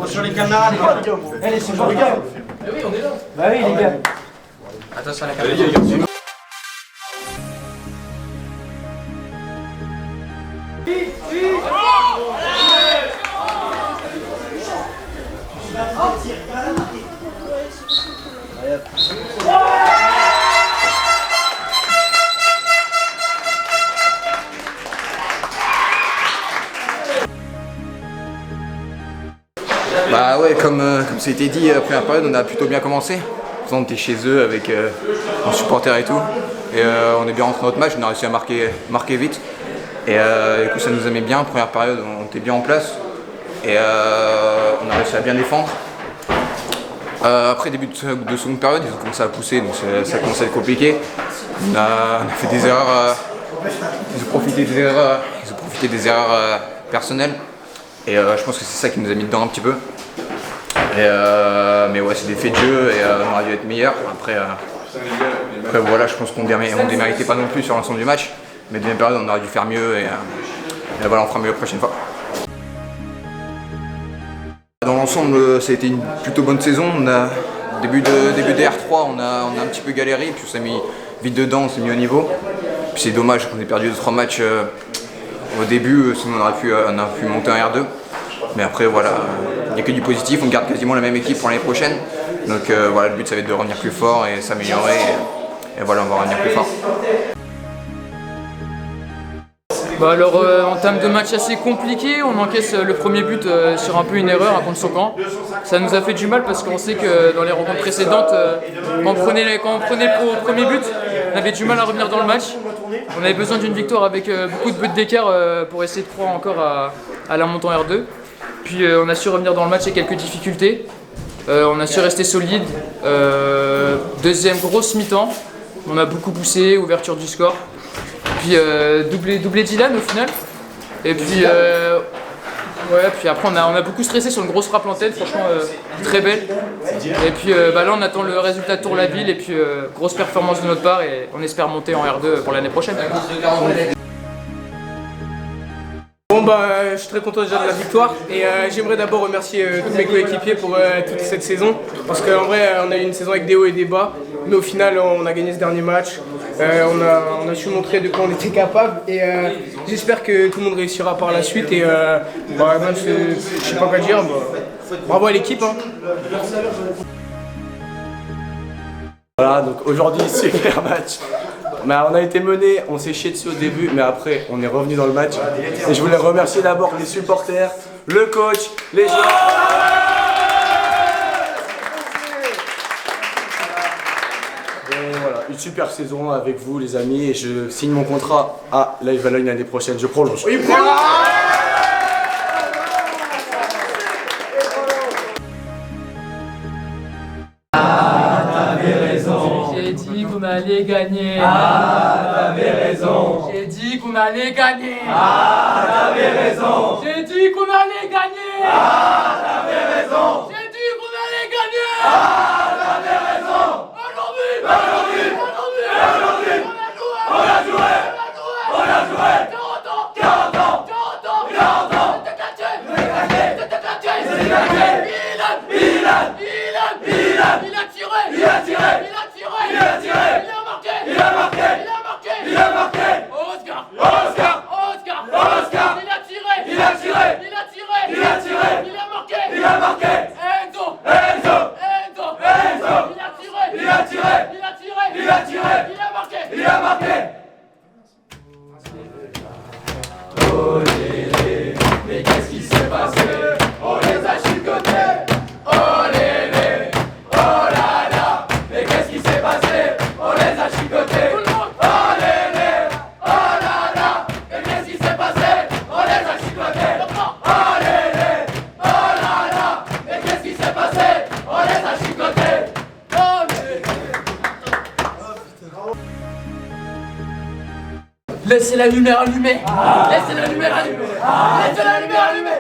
Sur les caméras, les gars. Allez, c'est bon, les gars. Oui, on est là. Bah oui, les gars. Attention à la caméra. Bah ouais, comme ça a été dit, première période, on a plutôt bien commencé. On était chez eux avec un supporter et tout. Et on est bien rentré dans notre match, on a réussi à marquer vite. Et du coup ça nous a mis bien, première période, on était bien en place. Et on a réussi à bien défendre. Après début de seconde période, ils ont commencé à pousser, donc ça a commencé à être compliqué. On a fait des erreurs, ils ont profité des erreurs personnelles. Et je pense que c'est ça qui nous a mis dedans un petit peu. Mais ouais, c'est des faits de jeu et on aurait dû être meilleur. Après voilà, je pense qu'on ne déméritait pas non plus sur l'ensemble du match. Mais deuxième période, on aurait dû faire mieux et voilà, on fera mieux la prochaine fois. Dans l'ensemble, ça a été une plutôt bonne saison. Début de R3, on a un petit peu galéré, puis on s'est mis vite dedans, on s'est mis au niveau. Puis c'est dommage qu'on ait perdu 2-3 matchs au début, sinon on a pu monter en R2. Mais après voilà, il n'y a que du positif, on garde quasiment la même équipe pour l'année prochaine. Donc voilà, le but ça va être de revenir plus fort et s'améliorer. Et voilà, on va revenir plus fort. Bah alors en termes de match assez compliqué, on encaisse le premier but sur un peu une erreur contre son camp. Ça nous a fait du mal parce qu'on sait que dans les rencontres précédentes, quand on prenait le premier but, on avait du mal à revenir dans le match. On avait besoin d'une victoire avec beaucoup de buts d'écart pour essayer de croire encore à la montée en R2. Puis on a su revenir dans le match avec quelques difficultés. On a su rester solide. Deuxième grosse mi-temps, on a beaucoup poussé, ouverture du score. Puis doublé Dylan au final. Et puis puis après on a beaucoup stressé sur une grosse frappe en tête, franchement très belle. Et puis là on attend le résultat de Tour-la-Ville et puis grosse performance de notre part et on espère monter en R2 pour l'année prochaine. Bon bah je suis très content déjà de la victoire et j'aimerais d'abord remercier tous mes coéquipiers pour toute cette saison parce qu'en vrai on a eu une saison avec des hauts et des bas mais au final on a gagné ce dernier match, on a su montrer de quoi on était capable et j'espère que tout le monde réussira par la suite et même je sais pas quoi dire, bravo à l'équipe hein. Voilà, donc aujourd'hui, super match. On a été mené, on s'est chié dessus au début, mais après, on est revenu dans le match. Et je voulais remercier d'abord les supporters, le coach, les joueurs. Et voilà, une super saison avec vous, les amis. Et je signe mon contrat à Live Valogne l'année prochaine. Je prolonge. Oui, J'ai dit que vous m'allez gagner. Ah, t'avais raison. J'ai dit que vous m'allez gagner. Ah, t'avais raison. J'ai dit qu'on allait gagner. Ah, t'avais raison. J'ai dit qu'on allait gagner. Ah, t'avais raison. Aujourd'hui, on a joué. 40 ans. Il a marqué. Oscar. Il a marqué. Enzo. Il a marqué. Oh lélé, mais qu'est-ce qui s'est passé? On les a chicotés. Oh lélé, oh là là, mais qu'est-ce qui s'est passé? On les a chicotés. Oh lélé, oh là là, mais qu'est-ce qui s'est passé? On les a chicotés. Oh lélé, oh là là, mais qu'est-ce qui s'est passé? On les a chicotés. Oh lélé. Laissez la lumière allumée. Laissez la lumière allumée. Laissez la lumière allumée.